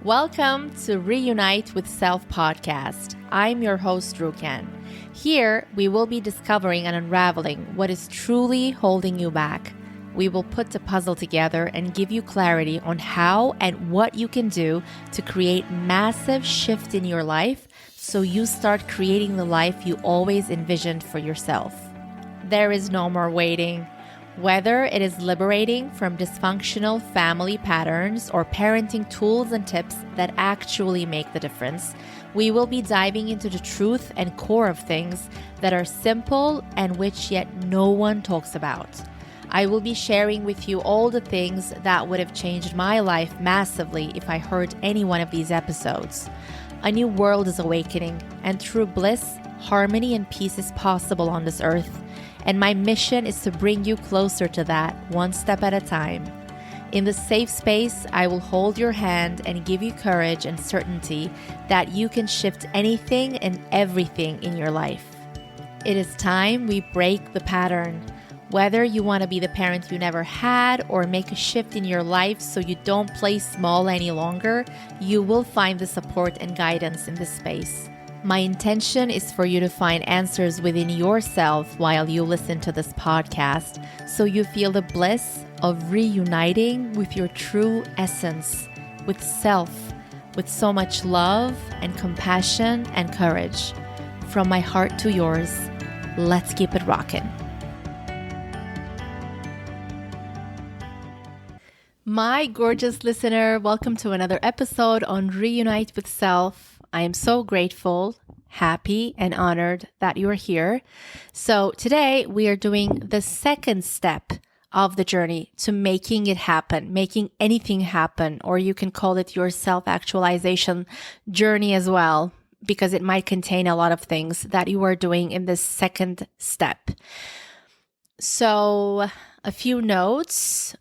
Welcome to Reunite with Self Podcast. I'm your host, Ruken. Here, we will be discovering and unraveling what is truly holding you back. We will put the puzzle together and give you clarity on how and what you can do to create massive shift in your life so you start creating the life you always envisioned for yourself. There is no more waiting. Whether it is liberating from dysfunctional family patterns or parenting tools and tips that actually make the difference, we will be diving into the truth and core of things that are simple and which yet no one talks about. I will be sharing with you all the things that would have changed my life massively if I heard any one of these episodes. A new world is awakening, and true bliss, harmony, and peace is possible on this earth. And my mission is to bring you closer to that, one step at a time. In this safe space, I will hold your hand and give you courage and certainty that you can shift anything and everything in your life. It is time we break the pattern. Whether you want to be the parent you never had or make a shift in your life so you don't play small any longer, you will find the support and guidance in this space. My intention is for you to find answers within yourself while you listen to this podcast, so you feel the bliss of reuniting with your true essence, with self, with so much love and compassion and courage. From my heart to yours, let's keep it rockin'. My gorgeous listener, welcome to another episode on Reunite with Self. I am so grateful, happy, and honored that you are here. So today we are doing the second step of the journey to making it happen, making anything happen, or you can call it your self-actualization journey as well, because it might contain a lot of things that you are doing in this second step. So a few notes.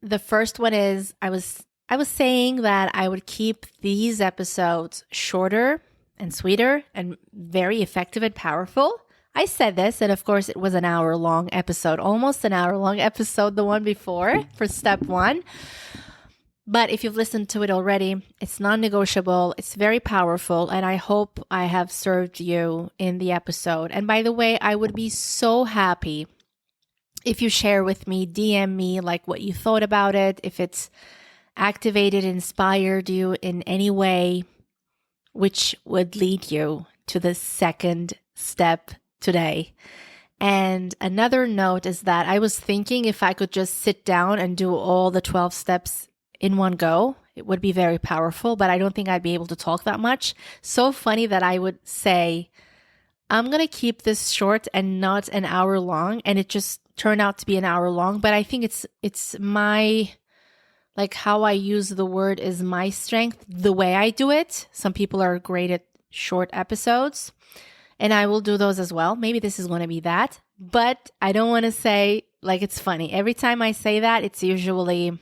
The first one is I was saying that I would keep these episodes shorter and sweeter and very effective and powerful. I said this, and of course it was an hour-long episode, almost an hour-long episode, the one before for step one. But if you've listened to it already, it's non-negotiable, it's very powerful, and I hope I have served you in the episode. And by the way, I would be so happy if you share with me, DM me, like what you thought about it, if it's activated, inspired you in any way, which would lead you to the second step today. And another note is that I was thinking if I could just sit down and do all the 12 steps in one go, it would be very powerful, but I don't think I'd be able to talk that much. So funny that I would say, I'm going to keep this short and not an hour long, and it just turned out to be an hour long, but I think it's my... like how I use the word is my strength, the way I do it. Some people are great at short episodes, and I will do those as well. Maybe this is going to be that, but I don't want to say, like, it's funny. Every time I say that, it's usually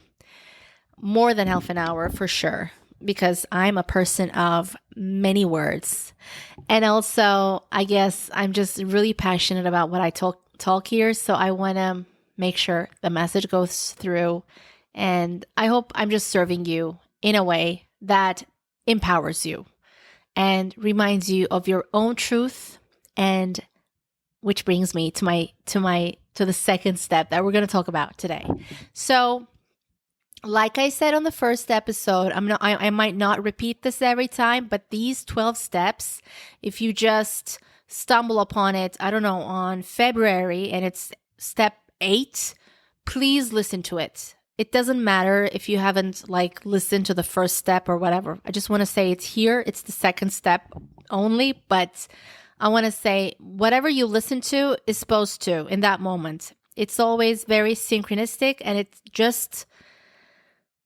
more than half an hour for sure, because I'm a person of many words. And also, I guess I'm just really passionate about what I talk here, so I want to make sure the message goes through. And I hope I'm just serving you in a way that empowers you and reminds you of your own truth. And which brings me to the second step that we're going to talk about today. So, like I said on the first episode, I might not repeat this every time, but these 12 steps, if you just stumble upon it, I don't know, on February and it's step 8, please listen to it. It doesn't matter if you haven't listened to the first step or whatever. I just want to say it's here. It's the second step only, but I want to say whatever you listen to is supposed to in that moment. It's always very synchronistic, and it just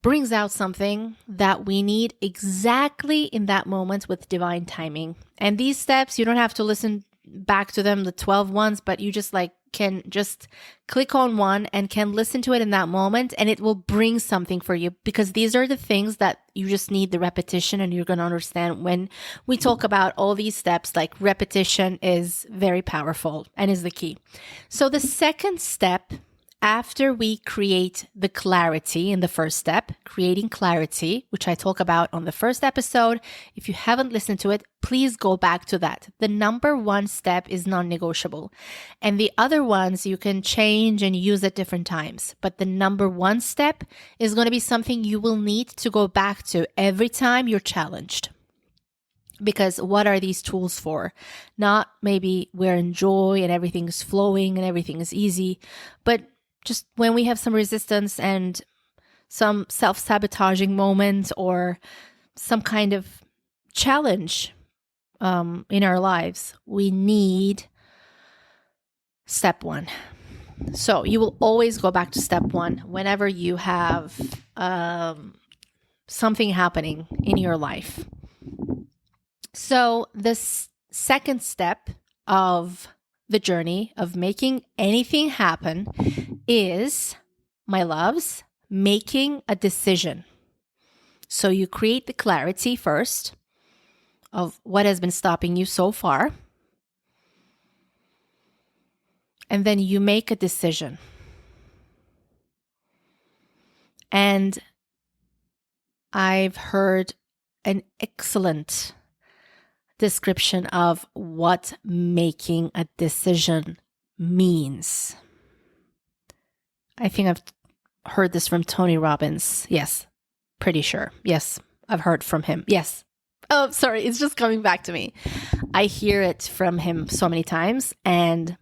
brings out something that we need exactly in that moment with divine timing. And these steps, you don't have to listen back to them, the 12 ones, but you just can just click on one and can listen to it in that moment, and it will bring something for you, because these are the things that you just need the repetition, and you're going to understand when we talk about all these steps, like repetition is very powerful and is the key. So the second step after we create the clarity in the first step, creating clarity, which I talk about on the first episode. If you haven't listened to it, please go back to that. The number one step is non-negotiable. And the other ones you can change and use at different times. But the number one step is going to be something you will need to go back to every time you're challenged. Because what are these tools for? Not maybe we're in joy and everything is flowing and everything is easy, but just when we have some resistance and some self-sabotaging moments or some kind of challenge in our lives, we need step one. So you will always go back to step one whenever you have something happening in your life. So the second step of the journey of making anything happen is, my loves, making a decision. So you create the clarity first of what has been stopping you so far. And then you make a decision. And I've heard an excellent description of what making a decision means. I think I've heard this from Tony Robbins. Yes, pretty sure. Yes, I've heard from him. Yes. Oh, sorry, it's just coming back to me. I hear it from him so many times, and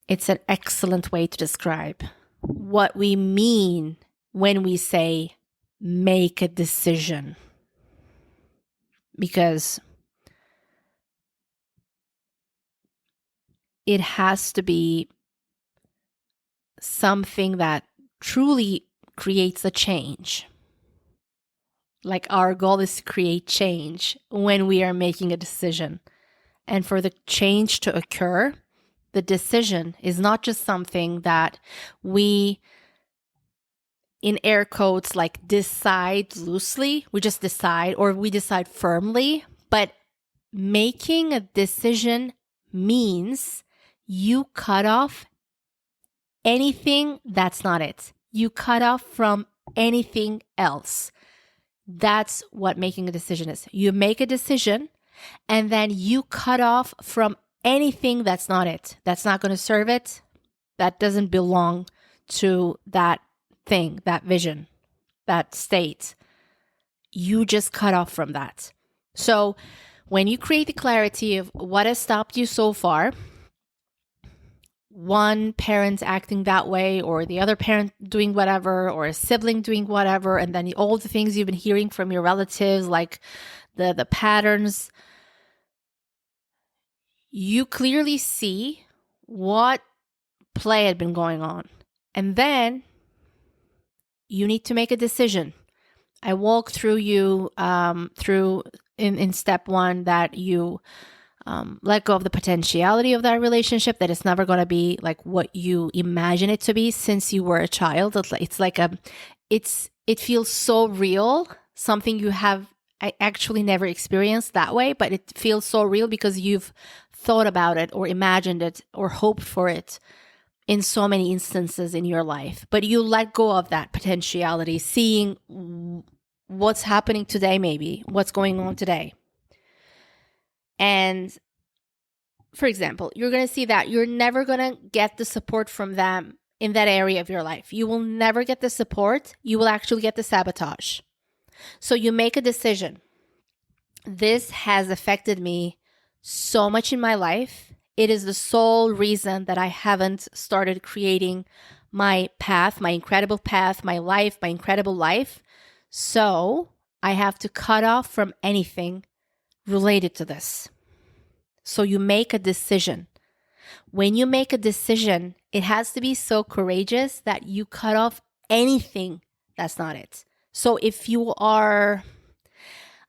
it's an excellent way to describe what we mean when we say make a decision. Because it has to be something that truly creates a change. Like our goal is to create change when we are making a decision. And for the change to occur, the decision is not just something that we, in air quotes, like decide loosely. We just decide, or we decide firmly. But making a decision means you cut off anything that's not it. You cut off from anything else. That's what making a decision is. You make a decision and then you cut off from anything that's not it. That's not going to serve it. That doesn't belong to that thing, that vision, that state. You just cut off from that. So when you create the clarity of what has stopped you so far, one parent acting that way, or the other parent doing whatever, or a sibling doing whatever, and then all the things you've been hearing from your relatives, like the patterns, you clearly see what play had been going on. And then you need to make a decision. I walk through you through in step one that you let go of the potentiality of that relationship, that it's never going to be like what you imagine it to be since you were a child. It feels so real, something you have actually never experienced that way, but it feels so real because you've thought about it or imagined it or hoped for it in so many instances in your life. But you let go of that potentiality, seeing what's happening today, maybe what's going on today. And for example, you're going to see that you're never going to get the support from them in that area of your life. You will never get the support. You will actually get the sabotage. So you make a decision. This has affected me so much in my life. It is the sole reason that I haven't started creating my path, my incredible path, my life, my incredible life. So I have to cut off from anything related to this. So you make a decision. When you make a decision, it has to be so courageous that you cut off anything that's not it. So if you are,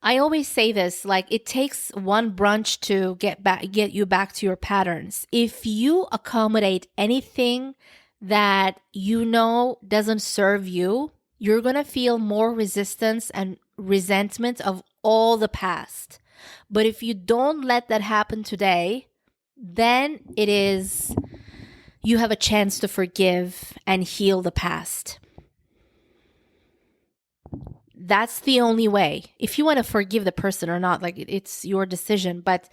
I always say this, like it takes one brunch to get you back to your patterns. If you accommodate anything that you know doesn't serve you, you're going to feel more resistance and resentment of all the past. But if you don't let that happen today, then it is you have a chance to forgive and heal the past. That's the only way. If you want to forgive the person or not, like it's your decision. But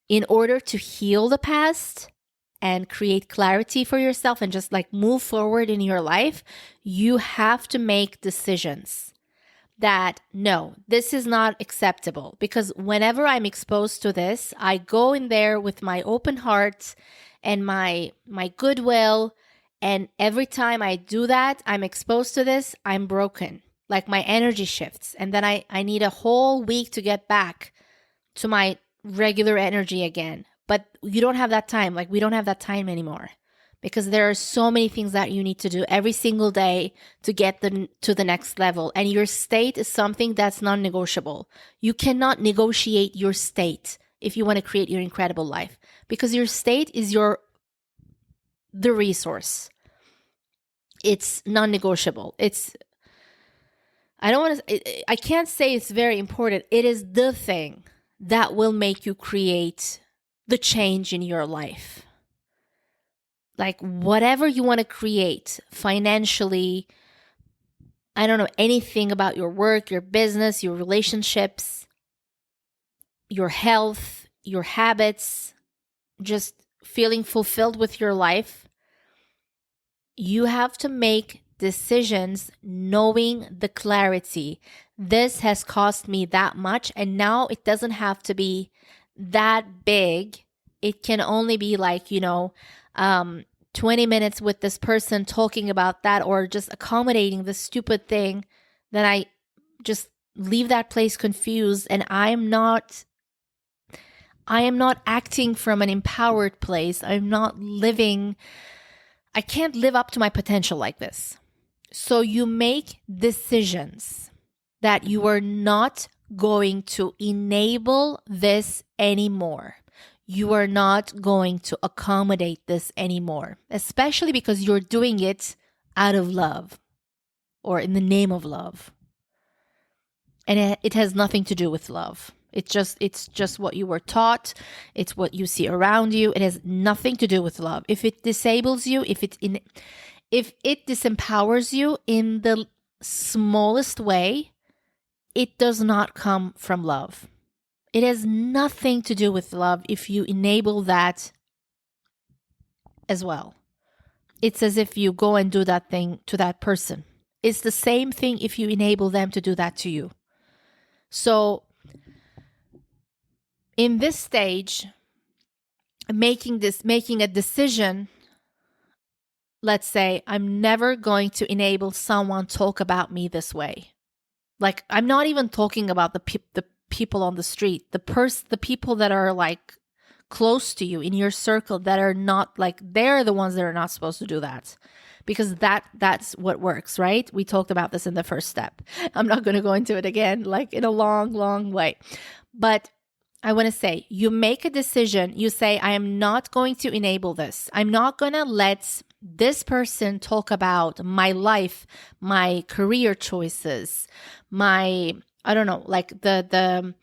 in order to heal the past and create clarity for yourself and just like move forward in your life, you have to make decisions that, no, this is not acceptable. Because whenever I'm exposed to this, I go in there with my open heart and my goodwill. And every time I do that, I'm exposed to this, I'm broken. Like my energy shifts. And then I need a whole week to get back to my regular energy again. But you don't have that time. Like we don't have that time anymore. Because there are so many things that you need to do every single day to get to the next level. And your state is something that's non-negotiable. You cannot negotiate your state if you want to create your incredible life. Because your state is the resource. It's non-negotiable. I can't say it's very important. It is the thing that will make you create the change in your life. Like whatever you want to create financially, I don't know, anything about your work, your business, your relationships, your health, your habits, just feeling fulfilled with your life, you have to make decisions knowing the clarity. This has cost me that much, and now it doesn't have to be that big. It can only be like, 20 minutes with this person talking about that or just accommodating this stupid thing. Then I just leave that place confused, and I am not acting from an empowered place. I can't live up to my potential like this. So you make decisions that you are not going to enable this anymore. You are not going to accommodate this anymore, especially because you're doing it out of love or in the name of love. And it has nothing to do with love. It's just what you were taught. It's what you see around you. It has nothing to do with love. If it disables you, if it disempowers you in the smallest way, it does not come from love. It has nothing to do with love if you enable that as well. It's as if you go and do that thing to that person. It's the same thing if you enable them to do that to you. So in this stage, making a decision, let's say, I'm never going to enable someone talk about me this way. Like, I'm not even talking about the people on the street, the people that are like close to you in your circle that are not like, they're the ones that are not supposed to do that, because that's what works, right? We talked about this in the first step. I'm not going to go into it again, like in a long, long way. But I want to say, you make a decision. You say, I am not going to enable this. I'm not going to let this person talk about my life, my career choices, my, I don't know, like the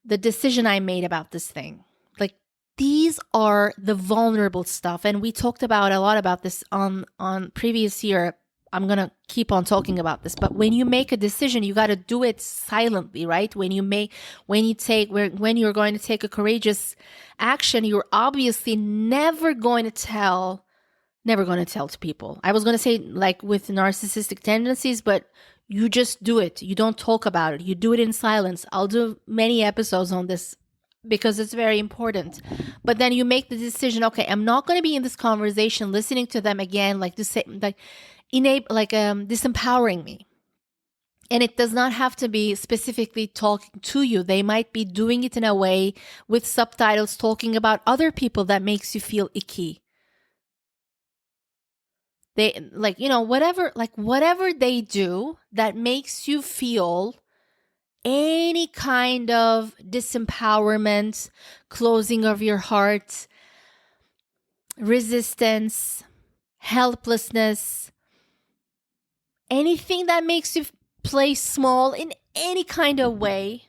decision I made about this thing. Like, these are the vulnerable stuff. And we talked about a lot about this on previous year. I'm going to keep on talking about this. But when you make a decision, you got to do it silently, right? When you're going to take a courageous action, you're obviously never going to tell to people. I was going to say like with narcissistic tendencies, but you just do it. You don't talk about it. You do it in silence. I'll do many episodes on this because it's very important. But then you make the decision, okay, I'm not going to be in this conversation listening to them again, like disempowering me. And it does not have to be specifically talking to you. They might be doing it in a way with subtitles talking about other people that makes you feel icky. They whatever they do that makes you feel any kind of disempowerment, closing of your heart, resistance, helplessness, anything that makes you play small in any kind of way,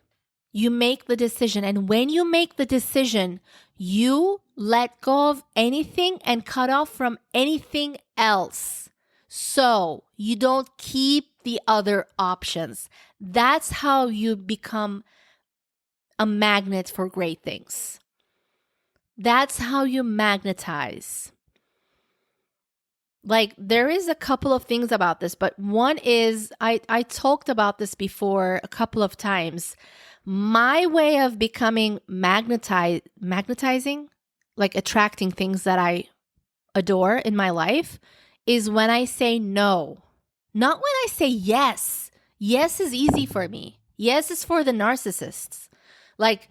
you make the decision. And when you make the decision, You let go of anything and cut off from anything else. So you don't keep the other options. That's how you become a magnet for great things. That's how you magnetize. Like, there is a couple of things about this, but one is, I talked about this before a couple of times. My way of becoming magnetizing, like attracting things that I adore in my life, is when I say no. Not when I say yes. Yes is easy for me. Yes is for the narcissists. Like,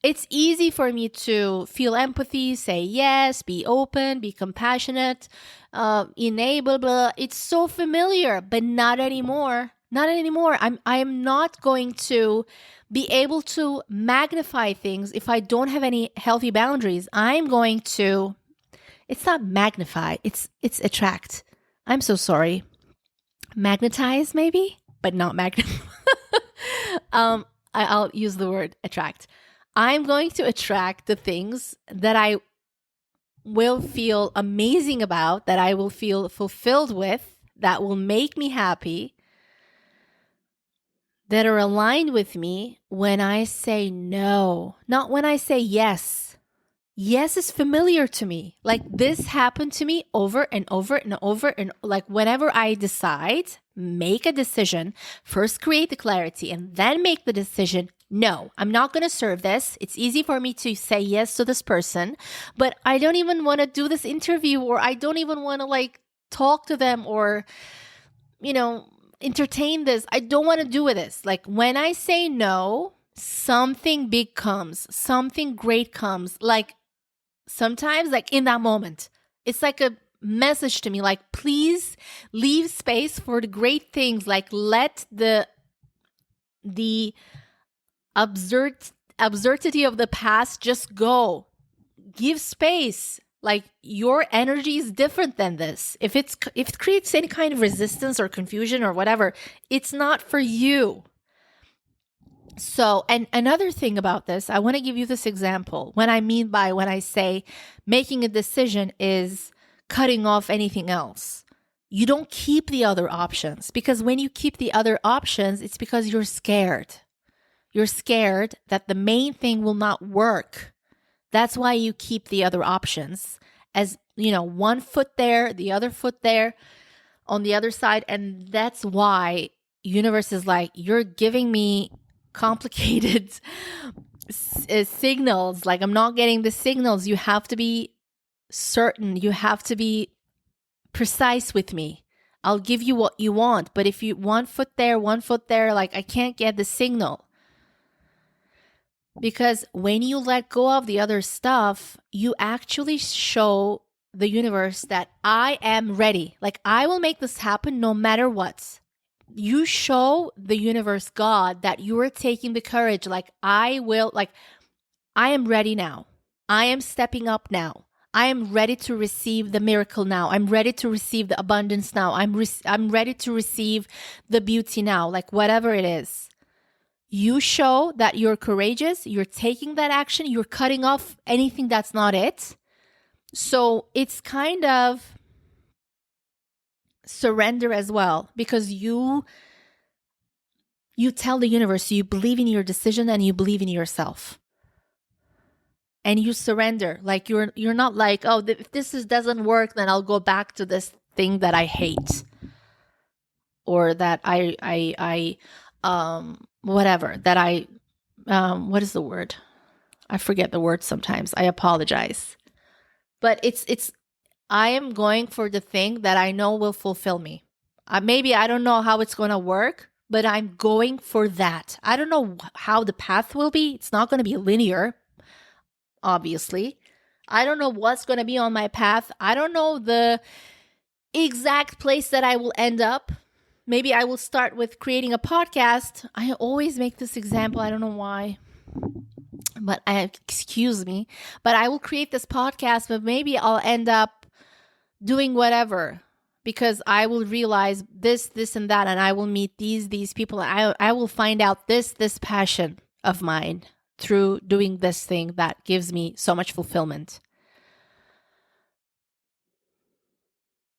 it's easy for me to feel empathy, say yes, be open, be compassionate, enable, blah. It's so familiar, but not anymore. Not anymore. I am not going to be able to magnify things if I don't have any healthy boundaries. I'm going to, it's not magnify, it's attract. I'm so sorry. Magnetize maybe, but not magnify. I'll use the word attract. I'm going to attract the things that I will feel amazing about, that I will feel fulfilled with, that will make me happy, that are aligned with me when I say no, not when I say yes. Yes is familiar to me. Like, this happened to me over and over and over. And like, whenever I decide, make a decision, first create the clarity and then make the decision. No, I'm not going to serve this. It's easy for me to say yes to this person, but I don't even want to do this interview, or I don't even want to like talk to them, or, entertain this. I don't want to do with this. Like, when I say no, something big comes, something great comes. Like, sometimes, like in that moment, it's like a message to me, like, please leave space for the great things. Like, let the absurdity of the past just go. Give space. Like, your energy is different than this. If it creates any kind of resistance or confusion or whatever, it's not for you. So, and another thing about this, I want to give you this example. When I say making a decision is cutting off anything else. You don't keep the other options, because when you keep the other options, it's because you're scared. You're scared that the main thing will not work. That's why you keep the other options, as, one foot there, the other foot there on the other side. And that's why universe is like, you're giving me complicated signals. Like, I'm not getting the signals. You have to be certain. You have to be precise with me. I'll give you what you want. But if you one foot there, like, I can't get the signal. Because when you let go of the other stuff, you actually show the universe that I am ready. Like, I will make this happen no matter what. You show the universe, God, that you are taking the courage. Like, I am ready now. I am stepping up now. I am ready to receive the miracle now. I'm ready to receive the abundance now. I'm ready to receive the beauty now. Like, whatever it is. You show that you're courageous, you're taking that action, you're cutting off anything that's not it. So it's kind of surrender as well, because you tell the universe you believe in your decision and you believe in yourself. And you surrender. Like, you're not like, oh, if this doesn't work, then I'll go back to this thing that I hate, or that whatever, that what is the word? I forget the word sometimes. I apologize. But it's I am going for the thing that I know will fulfill me. Maybe I don't know how it's going to work, but I'm going for that. I don't know how the path will be. It's not going to be linear, obviously. I don't know what's going to be on my path. I don't know the exact place that I will end up. Maybe I will start with creating a podcast. I always make this example. I don't know why, but excuse me. But I will create this podcast, but maybe I'll end up doing whatever, because I will realize this, and that, and I will meet these people. I will find out this passion of mine through doing this thing that gives me so much fulfillment.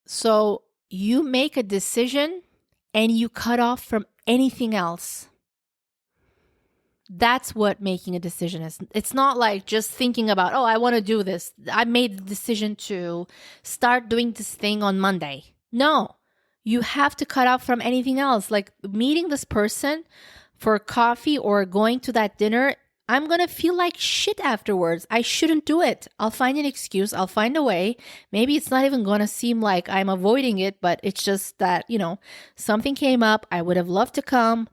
So you make a decision and you cut off from anything else. That's what making a decision is. It's not like just thinking about, oh, I want to do this. I made the decision to start doing this thing on Monday. No, you have to cut off from anything else. Like meeting this person for coffee or going to that dinner, I'm going to feel like shit afterwards. I shouldn't do it. I'll find an excuse. I'll find a way. Maybe it's not even going to seem like I'm avoiding it, but it's just that, something came up. I would have loved to come.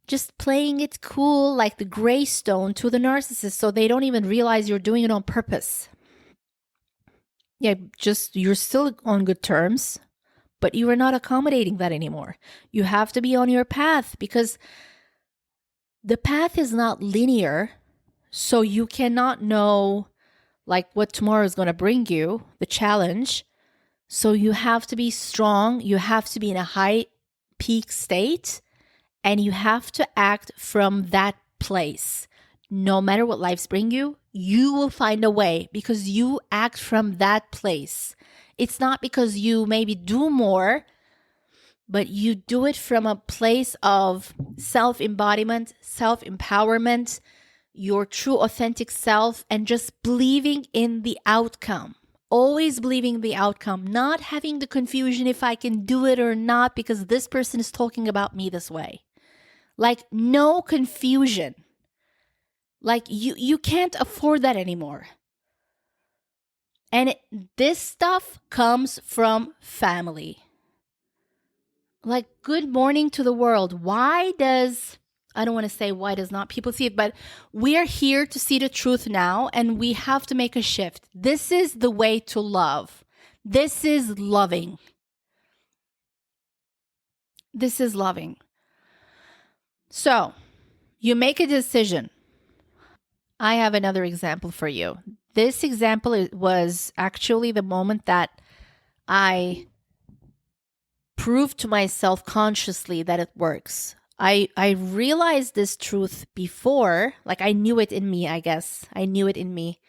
Just playing it cool like the gray stone to the narcissist so they don't even realize you're doing it on purpose. Yeah, just you're still on good terms, but you are not accommodating that anymore. You have to be on your path because the path is not linear, so you cannot know like what tomorrow is going to bring you, the challenge. So you have to be strong. You have to be in a high peak state. And you have to act from that place. No matter what lives bring you, you will find a way because you act from that place. It's not because you maybe do more, but you do it from a place of self-embodiment, self-empowerment, your true authentic self, and just believing in the outcome. Always believing the outcome, not having the confusion if I can do it or not because this person is talking about me this way. Like no confusion. Like you can't afford that anymore. And this stuff comes from family. Like good morning to the world. I don't want to say why does not people see it, but we are here to see the truth now and we have to make a shift. This is the way to love. This is loving. This is loving. So, you make a decision. I have another example for you. This example was actually the moment that I proved to myself consciously that it works. I realized this truth before, like I knew it in me, I guess. I knew it in me.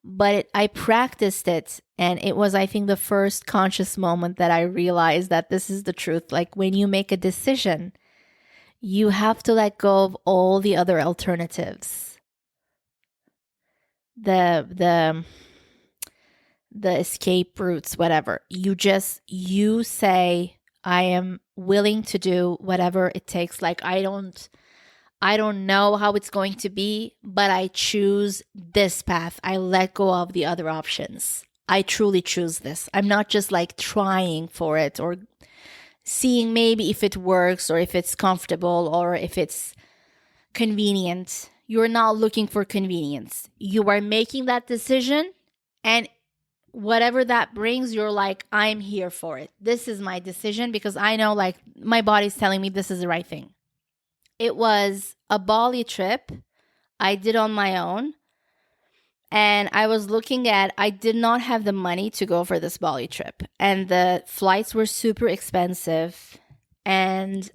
But I practiced it, and it was, I think, the first conscious moment that I realized that this is the truth. Like when you make a decision, you have to let go of all the other alternatives. The escape routes, whatever. You say, I am willing to do whatever it takes. Like I don't know how it's going to be, but I choose this path. I let go of the other options. I truly choose this. I'm not just like trying for it or seeing maybe if it works or if it's comfortable or if it's convenient. You're not looking for convenience. You are making that decision, and whatever that brings, you're like, I'm here for it. This is my decision because I know like my body's telling me this is the right thing. It was a Bali trip I did on my own. And I was looking at, I did not have the money to go for this Bali trip. And the flights were super expensive. And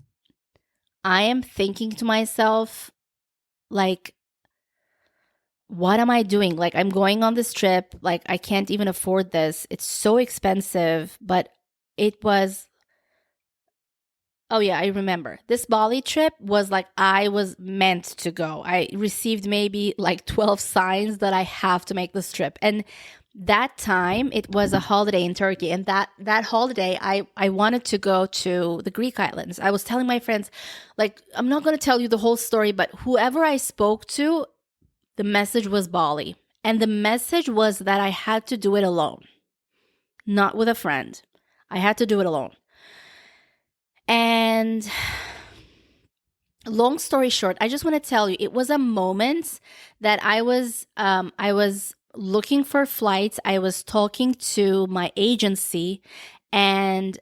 I am thinking to myself, like, what am I doing? Like, I'm going on this trip. Like, I can't even afford this. It's so expensive. But it was, oh yeah, I remember. This Bali trip was like, I was meant to go. I received maybe like 12 signs that I have to make this trip. And that time, it was a holiday in Turkey. And that holiday, I wanted to go to the Greek islands. I was telling my friends, like, I'm not going to tell you the whole story, but whoever I spoke to, the message was Bali. And the message was that I had to do it alone, not with a friend. I had to do it alone. And long story short, I just want to tell you, it was a moment that I was looking for flights. I was talking to my agency, and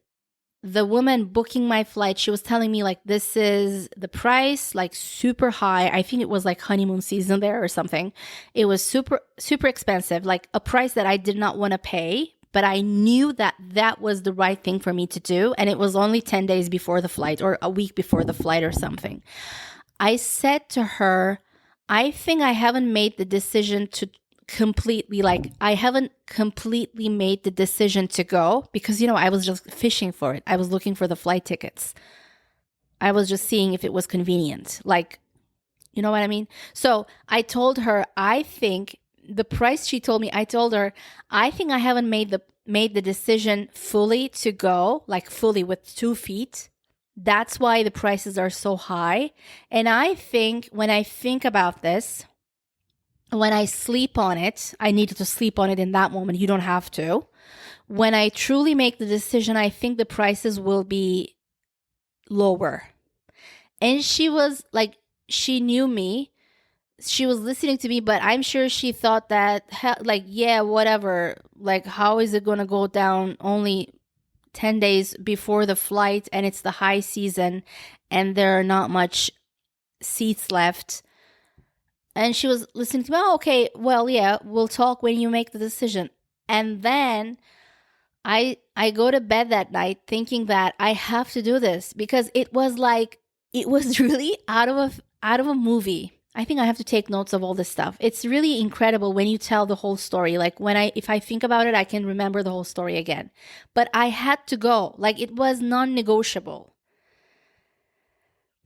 the woman booking my flight, she was telling me like, this is the price, like super high. I think it was like honeymoon season there or something. It was super, super expensive, like a price that I did not want to pay. But I knew that that was the right thing for me to do. And it was only 10 days before the flight or a week before the flight or something. I said to her, I think I haven't made the decision to completely, like, I haven't completely made the decision to go because, I was just fishing for it. I was looking for the flight tickets. I was just seeing if it was convenient. Like, you know what I mean? So I told her, I think the price she told me, I told her, I think I haven't made the decision fully to go, like fully with 2 feet. That's why the prices are so high. And I think when I think about this, when I sleep on it, I needed to sleep on it in that moment. You don't have to. When I truly make the decision, I think the prices will be lower. And she was like, she knew me. She was listening to me, but I'm sure she thought that, like, yeah, whatever. Like, how is it going to go down only 10 days before the flight and it's the high season and there are not much seats left? And she was listening to me. Oh, okay, well, yeah, we'll talk when you make the decision. And then I go to bed that night thinking that I have to do this because it was really out of a movie. I think I have to take notes of all this stuff. It's really incredible when you tell the whole story. Like if I think about it, I can remember the whole story again. But I had to go. Like, it was non-negotiable.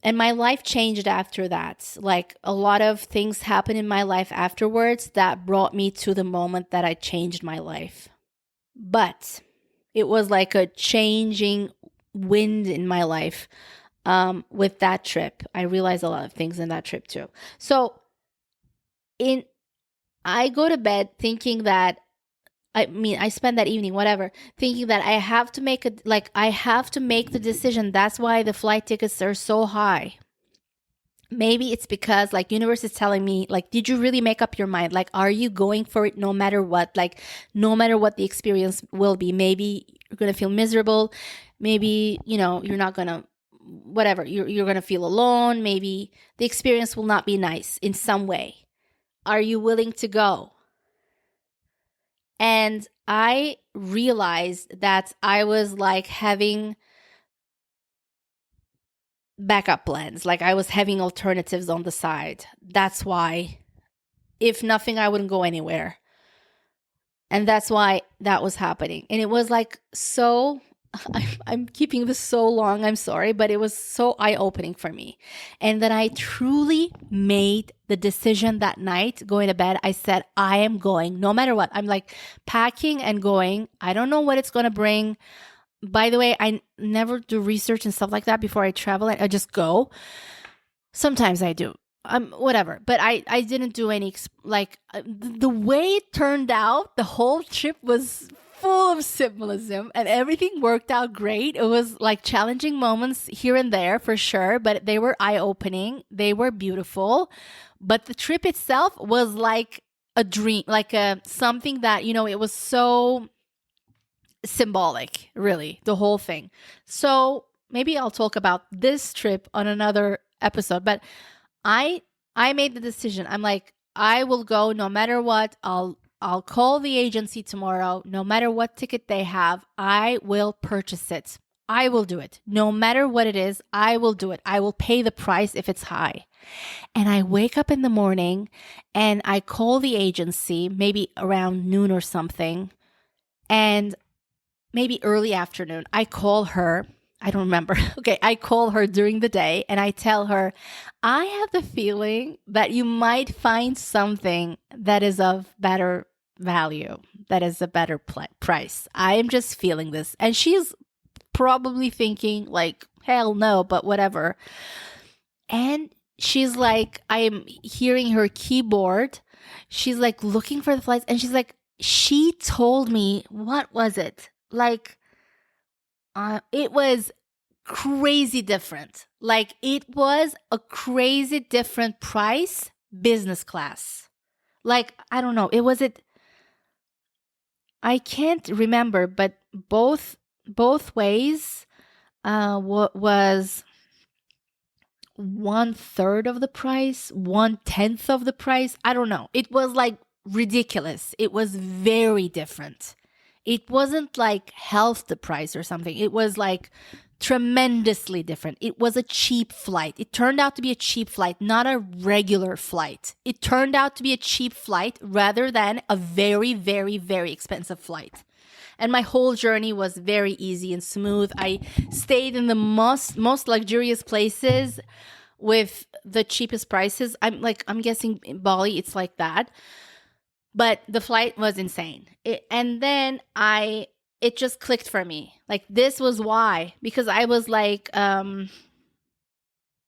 And my life changed after that. Like, a lot of things happened in my life afterwards that brought me to the moment that I changed my life. But it was like a changing wind in my life. With that trip, I realized a lot of things in that trip too. So I go to bed thinking that, I spend that evening, whatever, thinking that I have to make the decision. That's why the flight tickets are so high. Maybe it's because, like, universe is telling me, like, did you really make up your mind? Like, are you going for it no matter what? Like, no matter what the experience will be. Maybe you're going to feel miserable. Maybe, you're not going to, whatever, you're going to feel alone. Maybe the experience will not be nice in some way. Are you willing to go? And I realized that I was like having backup plans. Like, I was having alternatives on the side. That's why, if nothing, I wouldn't go anywhere. And that's why that was happening. And it was like so... I'm keeping this so long, I'm sorry, but it was so eye-opening for me. And then I truly made the decision that night, going to bed. I said, I am going no matter what. I'm like packing and going. I don't know what it's going to bring. By the way, I never do research and stuff like that before I travel. I just go. Sometimes I do. Whatever. But I didn't do any, the way it turned out, the whole trip was full of symbolism and everything worked out great. It was like challenging moments here and there for sure, but they were eye-opening. They were beautiful. But the trip itself was like a dream, like something that, it was so symbolic, really, the whole thing. So maybe I'll talk about this trip on another episode, but I made the decision. I'm like, I will go no matter what. I'll call the agency tomorrow. No matter what ticket they have, I will purchase it. I will do it. No matter what it is, I will do it. I will pay the price if it's high. And I wake up in the morning and I call the agency, maybe around noon or something, and maybe early afternoon. I call her. I don't remember. Okay, I call her during the day and I tell her, I have the feeling that you might find something that is of better value, that is a better price. I am just feeling this. And she's probably thinking like, hell no, but whatever. And she's like, I am hearing her keyboard. She's like looking for the flights. And she's like, she told me, what was it? Like, it was crazy different. Like, it was a crazy different price, business class. Like, I don't know. I can't remember, but both ways was 1/3 of the price, 1/10 of the price. I don't know. It was like ridiculous. It was very different. It wasn't like half the price or something. It was like tremendously different. It was a cheap flight. It turned out to be a cheap flight, not a regular flight. It turned out to be a cheap flight rather than a very, very, very expensive flight. And my whole journey was very easy and smooth. I stayed in the most luxurious places with the cheapest prices. I'm guessing in Bali it's like that. But the flight was insane. And then it just clicked for me. Like, this was why. Because I was like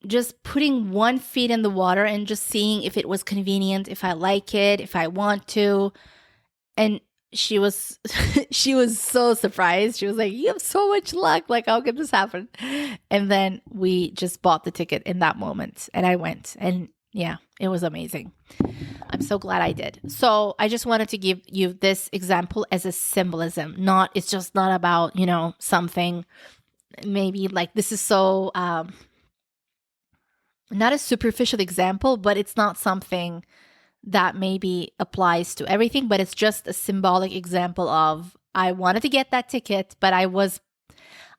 just putting one foot in the water and just seeing if it was convenient, if I like it, if I want to. And she was so surprised. She was like, you have so much luck. Like, how could this happen? And then we just bought the ticket in that moment. And I went. And yeah, it was amazing. I'm so glad I did. So I just wanted to give you this example as a symbolism. It's just not about, something maybe like this is so, not a superficial example, but it's not something that maybe applies to everything, but it's just a symbolic example of I wanted to get that ticket, but I was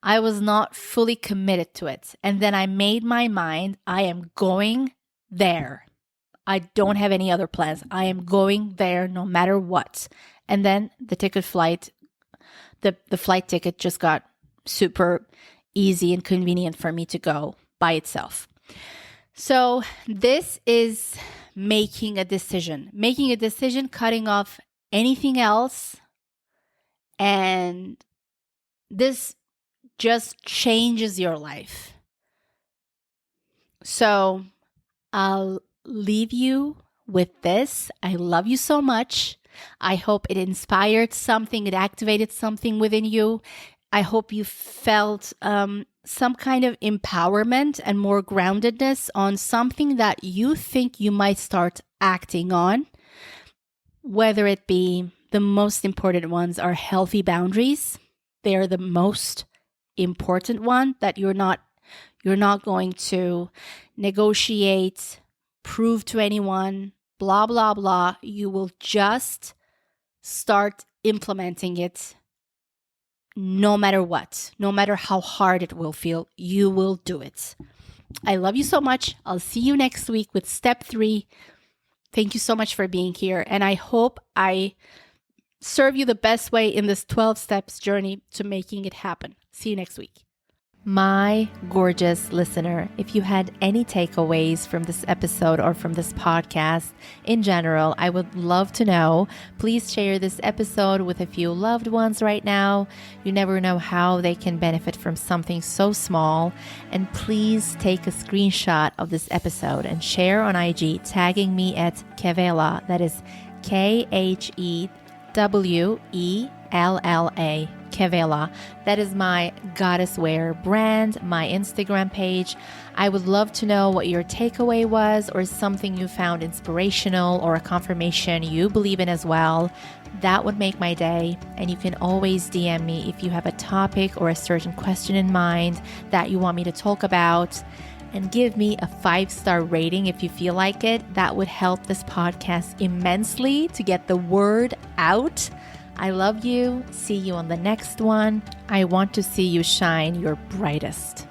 not fully committed to it. And then I made my mind, I am going there. I don't have any other plans. I am going there no matter what. And then the flight ticket just got super easy and convenient for me to go by itself. So this is making a decision, cutting off anything else. And this just changes your life. So I'll leave you with this. I love you so much. I hope it inspired something, it activated something within you. I hope you felt some kind of empowerment and more groundedness on something that you think you might start acting on, whether it be the most important ones are healthy boundaries. They are the most important one that you're not going to negotiate, prove to anyone, blah, blah, blah. You will just start implementing it no matter what, no matter how hard it will feel, you will do it. I love you so much. I'll see you next week with step 3. Thank you so much for being here. And I hope I serve you the best way in this 12 steps journey to making it happen. See you next week. My gorgeous listener, if you had any takeaways from this episode or from this podcast in general, I would love to know. Please share this episode with a few loved ones right now. You never know how they can benefit from something so small. And please take a screenshot of this episode and share on IG, tagging me at Khevella. That is Khewella. Khevella. That is my goddess wear brand, my Instagram page. I would love to know what your takeaway was, or something you found inspirational, or a confirmation you believe in as well. That would make my day. And you can always DM me if you have a topic or a certain question in mind that you want me to talk about. And give me a 5-star rating if you feel like it. That would help this podcast immensely to get the word out. I love you. See you on the next one. I want to see you shine your brightest.